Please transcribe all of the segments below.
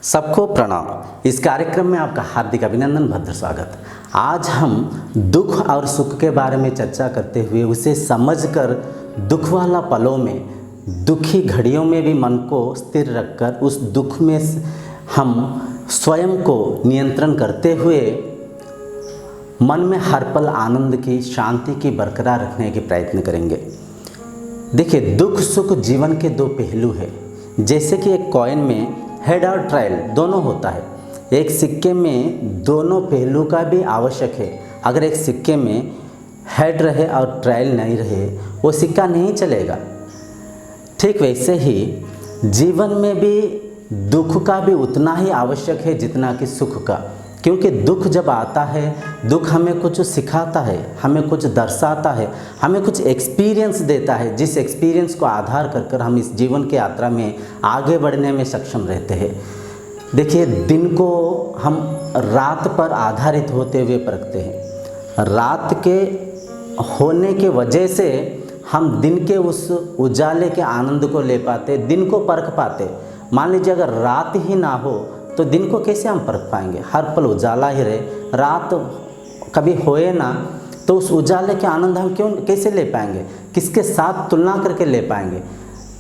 सबको प्रणाम। इस कार्यक्रम में आपका हार्दिक अभिनंदन, भद्र स्वागत। आज हम दुख और सुख के बारे में चर्चा करते हुए उसे समझकर दुख वाला पलों में, दुखी घड़ियों में भी मन को स्थिर रखकर उस दुख में हम स्वयं को नियंत्रण करते हुए मन में हर पल आनंद की, शांति की बरकरार रखने के प्रयत्न करेंगे। देखिए, दुख सुख जीवन के दो पहलू हैं। जैसे कि एक कॉइन में हेड और ट्रायल दोनों होता है, एक सिक्के में दोनों पहलू का भी आवश्यक है। अगर एक सिक्के में हेड रहे और ट्रायल नहीं रहे, वो सिक्का नहीं चलेगा। ठीक वैसे ही जीवन में भी दुख का भी उतना ही आवश्यक है जितना कि सुख का, क्योंकि दुख जब आता है, दुख हमें कुछ सिखाता है, हमें कुछ दर्शाता है, हमें कुछ एक्सपीरियंस देता है, जिस एक्सपीरियंस को आधार कर हम इस जीवन की यात्रा में आगे बढ़ने में सक्षम रहते हैं। देखिए, दिन को हम रात पर आधारित होते हुए परखते हैं। रात के होने के वजह से हम दिन के उस उजाले के आनंद को ले पाते, दिन को परख पाते। मान लीजिए अगर रात ही ना हो तो दिन को कैसे हम परख पाएंगे? हर पल उजाला ही रहे, रात कभी होए ना तो उस उजाले के आनंद हम कैसे ले पाएंगे? किसके साथ तुलना करके ले पाएंगे?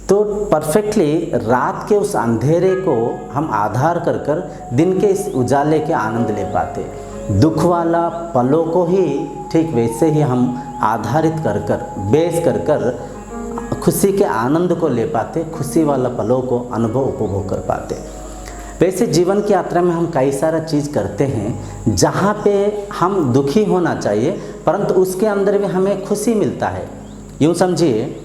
तो परफेक्टली रात के उस अंधेरे को हम आधार कर दिन के इस उजाले के आनंद ले पाते। दुख वाला पलों को ही ठीक वैसे ही हम आधारित कर बेस कर खुशी के आनंद को ले पाते, खुशी वाला पलों को अनुभव उपभोग कर पाते। वैसे जीवन की यात्रा में हम कई सारा चीज़ करते हैं जहाँ पे हम दुखी होना चाहिए, परंतु उसके अंदर भी हमें खुशी मिलता है। यूँ समझिए,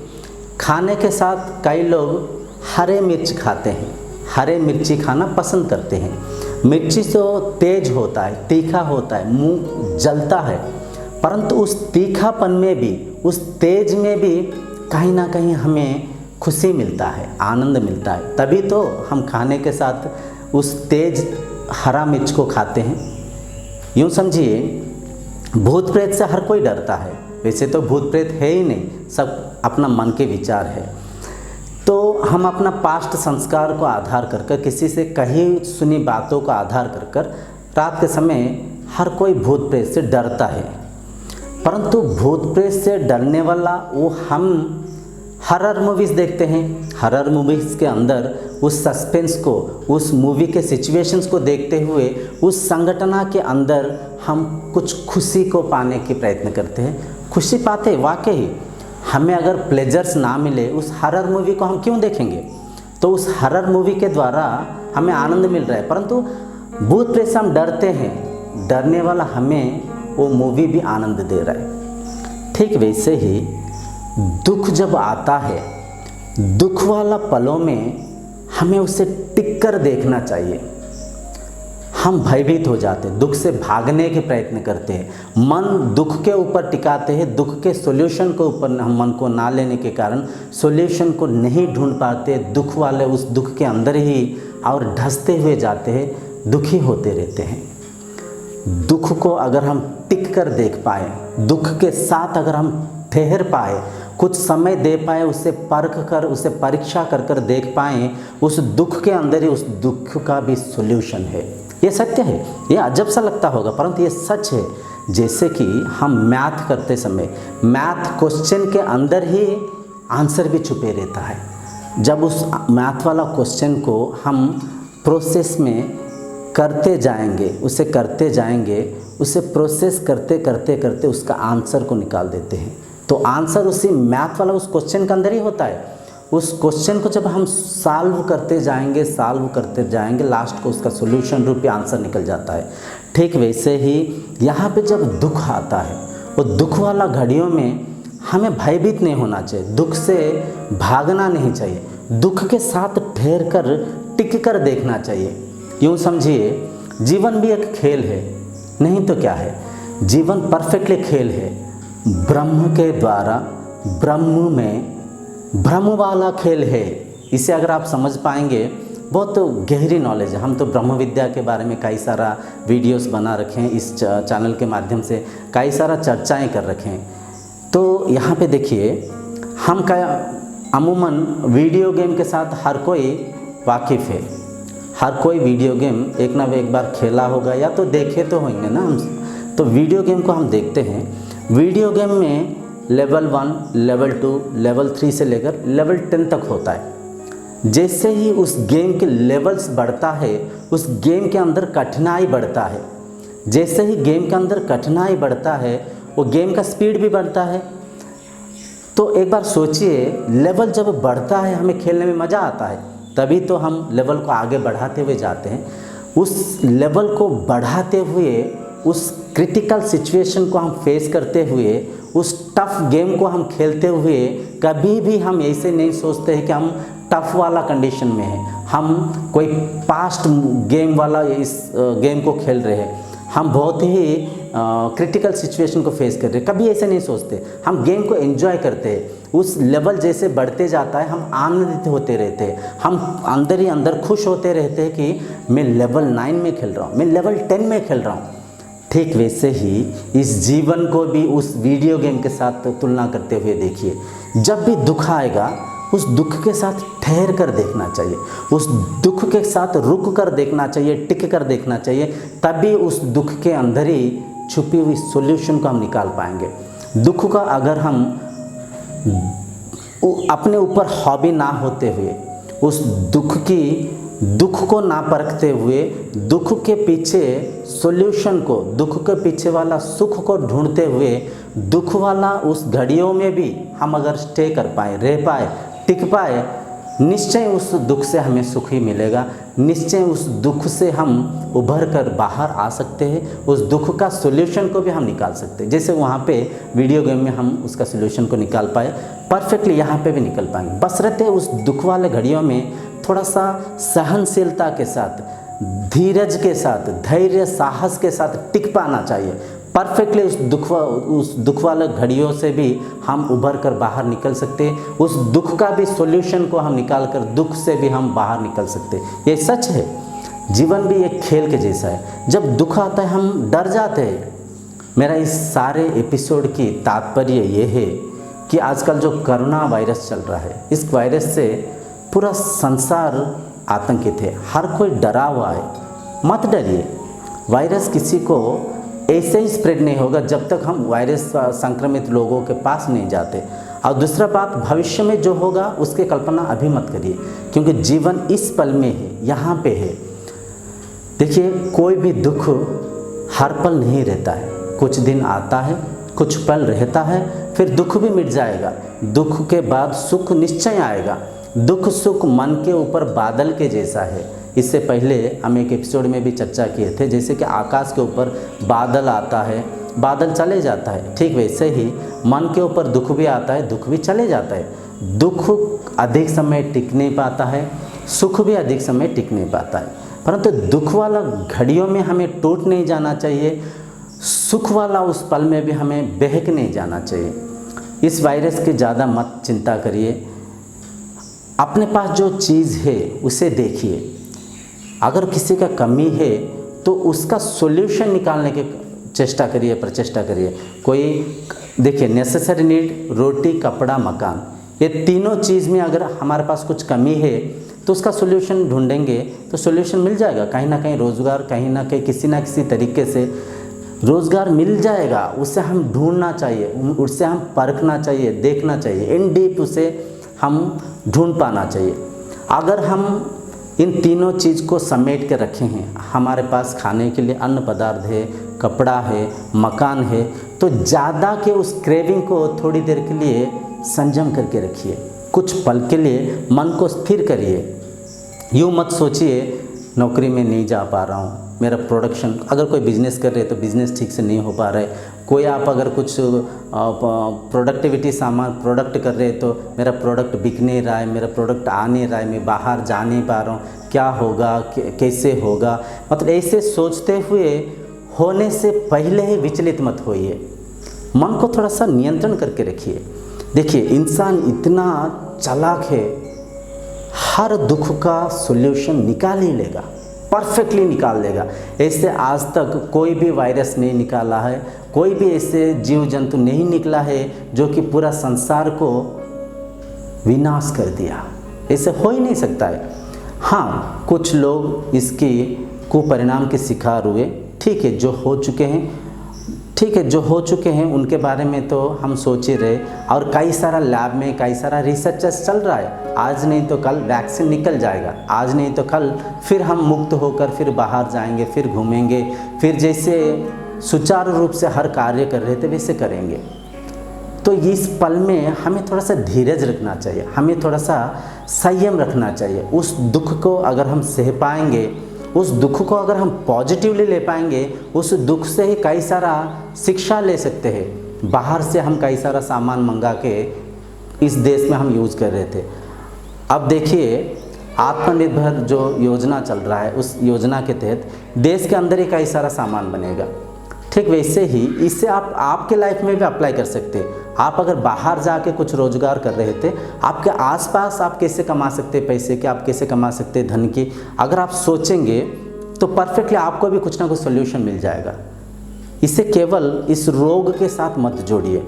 खाने के साथ कई लोग हरे मिर्च खाते हैं, हरे मिर्ची खाना पसंद करते हैं। मिर्ची तो तेज होता है, तीखा होता है, मुंह जलता है, परंतु उस तीखापन में भी, उस तेज में भी कहीं ना कहीं हमें खुशी मिलता है, आनंद मिलता है। तभी तो हम खाने के साथ उस तेज हरा मिर्च को खाते हैं। यूँ समझिए, भूत प्रेत से हर कोई डरता है। वैसे तो भूत प्रेत है ही नहीं, सब अपना मन के विचार है। तो हम अपना पास्ट संस्कार को आधार कर किसी से कही सुनी बातों का आधार कर रात के समय हर कोई भूत प्रेत से डरता है। परंतु भूत प्रेत से डरने वाला वो हम हॉरर मूवीज़ देखते हैं। हॉरर मूवीज़ के अंदर उस सस्पेंस को, उस मूवी के सिचुएशंस को देखते हुए उस संगठना के अंदर हम कुछ खुशी को पाने की प्रयत्न करते हैं, खुशी पाते। वाकई हमें अगर प्लेजर्स ना मिले उस हॉरर मूवी को हम क्यों देखेंगे? तो उस हॉरर मूवी के द्वारा हमें आनंद मिल रहा है, परंतु भूत प्रेत से हम डरते हैं, डरने वाला हमें वो मूवी भी आनंद दे रहा है। ठीक वैसे ही दुख जब आता है, दुख वाला पलों में हमें उसे टिक कर देखना चाहिए। हम भयभीत हो जाते हैं, दुख से भागने के प्रयत्न करते हैं, मन दुख के ऊपर टिकाते हैं, दुख के सॉल्यूशन के ऊपर हम मन को ना लेने के कारण सॉल्यूशन को नहीं ढूंढ पाते। दुख वाले उस दुख के अंदर ही और ढसते हुए जाते हैं, दुखी होते रहते हैं। दुख को अगर हम टिक कर देख पाए, दुख के साथ अगर हम ठहर पाए, कुछ समय दे पाए, उसे परख कर, उसे परीक्षा कर देख पाएँ, उस दुख के अंदर ही उस दुख का भी सॉल्यूशन है। ये सत्य है, ये अजब सा लगता होगा, परंतु ये सच है। जैसे कि हम मैथ करते समय मैथ क्वेश्चन के अंदर ही आंसर भी छुपे रहता है। जब उस मैथ वाला क्वेश्चन को हम प्रोसेस में करते जाएंगे, उसे करते जाएंगे, उसे प्रोसेस करते उसका आंसर को निकाल देते हैं। तो आंसर उसी मैथ वाला उस क्वेश्चन के अंदर ही होता है। उस क्वेश्चन को जब हम सॉल्व करते जाएंगे, लास्ट को उसका सॉल्यूशन रूपी आंसर निकल जाता है। ठीक वैसे ही यहाँ पे जब दुख आता है, वो दुख वाला घड़ियों में हमें भयभीत नहीं होना चाहिए, दुख से भागना नहीं चाहिए, दुख के साथ ठहर कर टिक कर देखना चाहिए। यूँ समझिए, जीवन भी एक खेल है, नहीं तो क्या है? जीवन परफेक्टली खेल है, ब्रह्म के द्वारा, ब्रह्म में ब्रह्म वाला खेल है। इसे अगर आप समझ पाएंगे, बहुत गहरी नॉलेज है। हम तो ब्रह्म विद्या के बारे में कई सारा वीडियोस बना रखे हैं, इस चैनल के माध्यम से कई सारा चर्चाएं कर रखे हैं। तो यहाँ पे देखिए, हम अमूमन वीडियो गेम के साथ हर कोई वाकिफ़ है, हर कोई वीडियो गेम एक ना एक बार खेला होगा या तो देखे तो होंगे ना हम। तो वीडियो गेम को हम देखते हैं। वीडियो गेम में लेवल 1, लेवल 2, लेवल 3 से लेकर लेवल 10 तक होता है। जैसे ही उस गेम के लेवल्स बढ़ता है, उस गेम के अंदर कठिनाई बढ़ता है। जैसे ही गेम के अंदर कठिनाई बढ़ता है, वो गेम का स्पीड भी बढ़ता है। तो एक बार सोचिए, लेवल जब बढ़ता है हमें खेलने में मज़ा आता है, तभी तो हम लेवल को आगे बढ़ाते हुए जाते हैं। उस लेवल को बढ़ाते हुए, उस क्रिटिकल सिचुएशन को हम फेस करते हुए, उस टफ गेम को हम खेलते हुए कभी भी हम ऐसे नहीं सोचते हैं कि हम टफ वाला कंडीशन में हैं, हम कोई पास्ट गेम वाला इस गेम को खेल रहे हैं, हम बहुत ही क्रिटिकल सिचुएशन को फेस कर रहे हैं। कभी ऐसे नहीं सोचते, हम गेम को एंजॉय करते हैं। उस लेवल जैसे बढ़ते जाता है हम आनंदित होते रहते हैं, हम अंदर ही अंदर खुश होते रहते हैं कि मैं लेवल 9 में खेल रहा हूँ, मैं लेवल 10 में खेल रहा हूँ। ठीक वैसे ही इस जीवन को भी उस वीडियो गेम के साथ तुलना करते हुए देखिए। जब भी दुख आएगा, उस दुख के साथ ठहर कर देखना चाहिए, उस दुख के साथ रुक कर देखना चाहिए, टिक कर देखना चाहिए। तभी उस दुख के अंदर ही छुपी हुई सॉल्यूशन को हम निकाल पाएंगे। दुख का अगर हम अपने ऊपर हावी ना होते हुए, उस दुख को ना परखते हुए, दुख के पीछे सॉल्यूशन को, दुख के पीछे वाला सुख को ढूंढते हुए, दुख वाला उस घड़ियों में भी हम अगर स्टे कर पाए, रह पाए, टिक पाए, निश्चय उस दुख से हमें सुख ही मिलेगा। निश्चय उस दुख से हम उभर कर बाहर आ सकते हैं, उस दुख का सॉल्यूशन को भी हम निकाल सकते हैं। जैसे वहाँ पे वीडियो गेम में हम उसका सॉल्यूशन को निकाल पाए, परफेक्टली यहाँ पे भी निकल पाएंगे। बशर्ते उस दुख वाले घड़ियों में थोड़ा सा सहनशीलता के साथ, धीरज के साथ, धैर्य साहस के साथ टिक पाना चाहिए। परफेक्टली उस दुख वाले घड़ियों से भी हम उभर कर बाहर निकल सकते हैं। उस दुख का भी सॉल्यूशन को हम निकाल कर दुख से भी हम बाहर निकल सकते हैं। ये सच है। जीवन भी एक खेल के जैसा है। जब दुख आता है हम डर जाते हैं। मेरा इस सारे एपिसोड की तात्पर्य ये है कि आजकल जो कोरोना वायरस चल रहा है, इस वायरस से पूरा संसार आतंकित है, हर कोई डरा हुआ है। मत डरिए, वायरस किसी को ऐसे ही स्प्रेड नहीं होगा जब तक हम वायरस संक्रमित लोगों के पास नहीं जाते। और दूसरा बात, भविष्य में जो होगा उसकी कल्पना अभी मत करिए, क्योंकि जीवन इस पल में है, यहाँ पे है। देखिए, कोई भी दुख हर पल नहीं रहता है, कुछ दिन आता है, कुछ पल रहता है, फिर दुख भी मिट जाएगा। दुख के बाद सुख निश्चय आएगा। दुख सुख मन के ऊपर बादल के जैसा है। इससे पहले हम एक एपिसोड में भी चर्चा किए थे, जैसे कि आकाश के ऊपर बादल आता है, बादल चले जाता है, ठीक वैसे ही मन के ऊपर दुख भी आता है, दुख भी चले जाता है। दुख अधिक समय टिक नहीं पाता है, सुख भी अधिक समय टिक नहीं पाता है। परंतु दुख वाला घड़ियों में हमें टूट नहीं जाना चाहिए, सुख वाला उस पल में भी हमें बहक नहीं जाना चाहिए। इस वायरस की ज़्यादा मत चिंता करिए। अपने पास जो चीज़ है उसे देखिए। अगर किसी का कमी है तो उसका सॉल्यूशन निकालने की चेष्टा करिए, प्रचेष्टा करिए। कोई देखिए, नेसेसरी नीड रोटी, कपड़ा, मकान, ये तीनों चीज़ में अगर हमारे पास कुछ कमी है तो उसका सॉल्यूशन ढूंढेंगे तो सॉल्यूशन मिल जाएगा। कहीं ना कहीं रोज़गार, कहीं ना कहीं किसी ना किसी तरीके से रोज़गार मिल जाएगा। उसे हम ढूंढना चाहिए, उससे हम परखना चाहिए, देखना चाहिए, इन डीप उसे हम ढूंढ पाना चाहिए। अगर हम इन तीनों चीज़ को समेट के रखे हैं, हमारे पास खाने के लिए अन्न पदार्थ है, कपड़ा है, मकान है, तो ज़्यादा के उस क्रेविंग को थोड़ी देर के लिए संयम करके रखिए। कुछ पल के लिए मन को स्थिर करिए। यूँ मत सोचिए नौकरी में नहीं जा पा रहा हूँ, मेरा प्रोडक्शन, अगर कोई बिज़नेस कर रहे हैं तो बिज़नेस ठीक से नहीं हो पा रहा है, कोई आप अगर कुछ प्रोडक्टिविटी सामान प्रोडक्ट कर रहे हैं तो मेरा प्रोडक्ट बिक नहीं रहा है, मेरा प्रोडक्ट आ नहीं रहा है, मैं बाहर जा नहीं पा रहा हूँ, क्या होगा, कैसे होगा, मतलब ऐसे सोचते हुए होने से पहले ही विचलित मत होइए। मन को थोड़ा सा नियंत्रण करके रखिए। देखिए, इंसान इतना चालाक है, हर दुख का सॉल्यूशन निकाल ही लेगा, परफेक्टली निकाल लेगा। ऐसे आज तक कोई भी वायरस नहीं निकाला है, कोई भी ऐसे जीव जंतु नहीं निकला है जो कि पूरा संसार को विनाश कर दिया। ऐसे हो ही नहीं सकता है। हाँ, कुछ लोग इसकी कुपरिणाम के शिकार हुए। ठीक है, जो हो चुके हैं उनके बारे में तो हम सोच ही रहे, और कई सारा लैब में कई सारा रिसर्चेस चल रहा है। आज नहीं तो कल वैक्सीन निकल जाएगा, आज नहीं तो कल फिर हम मुक्त होकर फिर बाहर जाएंगे, फिर घूमेंगे, फिर जैसे सुचारू रूप से हर कार्य कर रहे थे वैसे करेंगे। तो इस पल में हमें थोड़ा सा धीरज रखना चाहिए, हमें थोड़ा सा संयम रखना चाहिए। उस दुख को अगर हम सह पाएंगे, उस दुख को अगर हम पॉजिटिवली ले पाएंगे, उस दुख से ही कई सारा शिक्षा ले सकते हैं। बाहर से हम कई सारा सामान मंगा के इस देश में हम यूज़ कर रहे थे। अब देखिए, आत्मनिर्भर जो योजना चल रहा है, उस योजना के तहत देश के अंदर ही कई सारा सामान बनेगा। ठीक वैसे ही इससे आप आपके लाइफ में भी अप्लाई कर सकते हैं। आप अगर बाहर जाके कुछ रोजगार कर रहे थे, आपके आसपास आप कैसे कमा सकते हैं पैसे के, आप कैसे कमा सकते हैं धन की, अगर आप सोचेंगे तो परफेक्टली आपको भी कुछ ना कुछ सोल्यूशन मिल जाएगा। इसे केवल इस रोग के साथ मत जोड़िए।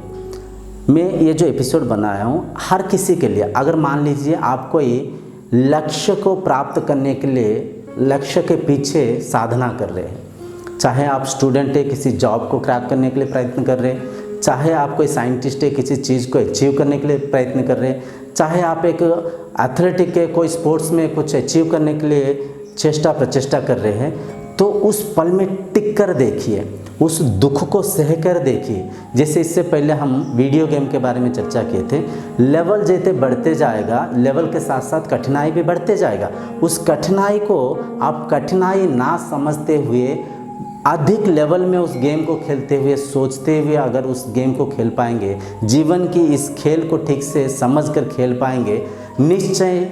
मैं ये जो एपिसोड बनाया हूँ हर किसी के लिए, अगर मान लीजिए आप कोई लक्ष्य को प्राप्त करने के लिए लक्ष्य के पीछे साधना कर रहे हैं, चाहे आप स्टूडेंट है, किसी जॉब को क्रैक करने के लिए प्रयत्न कर रहे हैं, चाहे आप कोई साइंटिस्ट है, किसी चीज़ को अचीव करने के लिए प्रयत्न कर रहे हैं, चाहे आप एक एथलेटिक है, कोई स्पोर्ट्स में कुछ अचीव करने के लिए चेष्टा प्रचेष्टा कर रहे हैं, तो उस पल में टिक कर देखिए, उस दुख को सह कर देखिए। जैसे इससे पहले हम वीडियो गेम के बारे में चर्चा किए थे, लेवल जैसे बढ़ते जाएगा, लेवल के साथ साथ कठिनाई भी बढ़ते जाएगा। उस कठिनाई को आप कठिनाई ना समझते हुए अधिक लेवल में उस गेम को खेलते हुए, सोचते हुए अगर उस गेम को खेल पाएंगे, जीवन की इस खेल को ठीक से समझकर खेल पाएंगे, निश्चय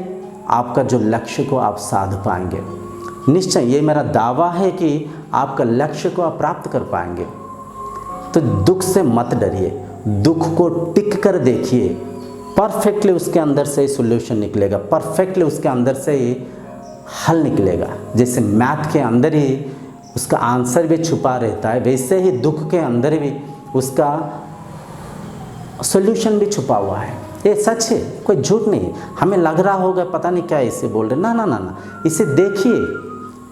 आपका जो लक्ष्य को आप साध पाएंगे। निश्चय ये मेरा दावा है कि आपका लक्ष्य को आप प्राप्त कर पाएंगे। तो दुख से मत डरिए, दुख को टिक कर देखिए, परफेक्टली उसके अंदर से ही सॉल्यूशन निकलेगा, परफेक्टली उसके अंदर से ही हल निकलेगा। जैसे मैथ के अंदर ही उसका आंसर भी छुपा रहता है, वैसे ही दुख के अंदर भी उसका सॉल्यूशन भी छुपा हुआ है। ये सच है, कोई झूठ नहीं। हमें लग रहा होगा पता नहीं क्या इसे बोल रहे, ना ना ना ना, इसे देखिए।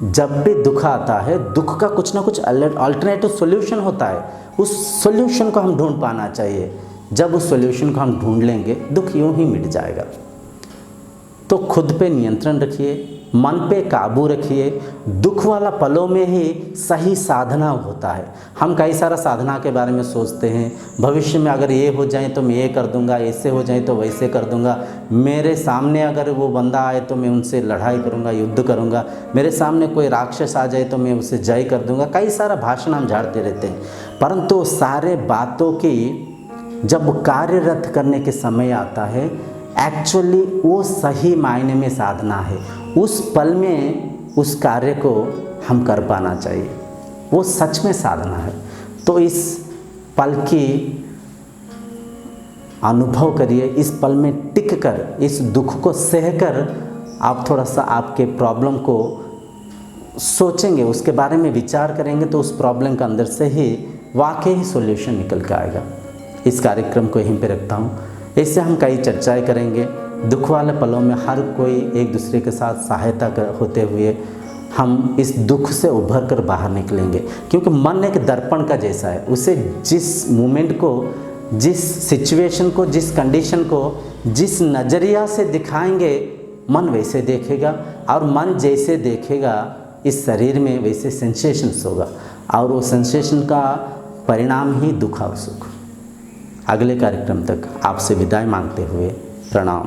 जब भी दुख आता है, दुख का कुछ ना कुछ अल्टरनेटिव सॉल्यूशन होता है, उस सॉल्यूशन को हम ढूंढ पाना चाहिए। जब उस सॉल्यूशन को हम ढूंढ लेंगे, दुख यूं ही मिट जाएगा। तो खुद पे नियंत्रण रखिए, मन पे काबू रखिए। दुख वाला पलों में ही सही साधना होता है। हम कई सारा साधना के बारे में सोचते हैं, भविष्य में अगर ये हो जाए तो मैं ये कर दूंगा, ऐसे हो जाए तो वैसे कर दूंगा, मेरे सामने अगर वो बंदा आए तो मैं उनसे लड़ाई करूंगा, युद्ध करूंगा, मेरे सामने कोई राक्षस आ जाए तो मैं उसे जय कर दूंगा। कई सारा भाषण हम झाड़ते रहते हैं, परंतु सारे बातों की जब कार्यरत करने के समय आता है, एक्चुअली वो सही मायने में साधना है। उस पल में उस कार्य को हम कर पाना चाहिए, वो सच में साधना है। तो इस पल की अनुभव करिए, इस पल में टिक कर, इस दुख को सहकर आप थोड़ा सा आपके प्रॉब्लम को सोचेंगे, उसके बारे में विचार करेंगे, तो उस प्रॉब्लम के अंदर से ही वाकई ही सॉल्यूशन निकल के आएगा। इस कार्यक्रम को यहीं पे रखता हूँ। इससे हम कई चर्चाएं करेंगे। दुख वाले पलों में हर कोई एक दूसरे के साथ सहायता होते हुए हम इस दुख से उभर कर बाहर निकलेंगे। क्योंकि मन एक दर्पण का जैसा है, उसे जिस मोमेंट को, जिस सिचुएशन को, जिस कंडीशन को जिस नज़रिया से दिखाएंगे, मन वैसे देखेगा, और मन जैसे देखेगा इस शरीर में वैसे सेंसेशंस होगा, और वो सेंसेशन का परिणाम ही दुख और सुख। अगले कार्यक्रम तक आपसे विदाई मांगते हुए प्रणाम।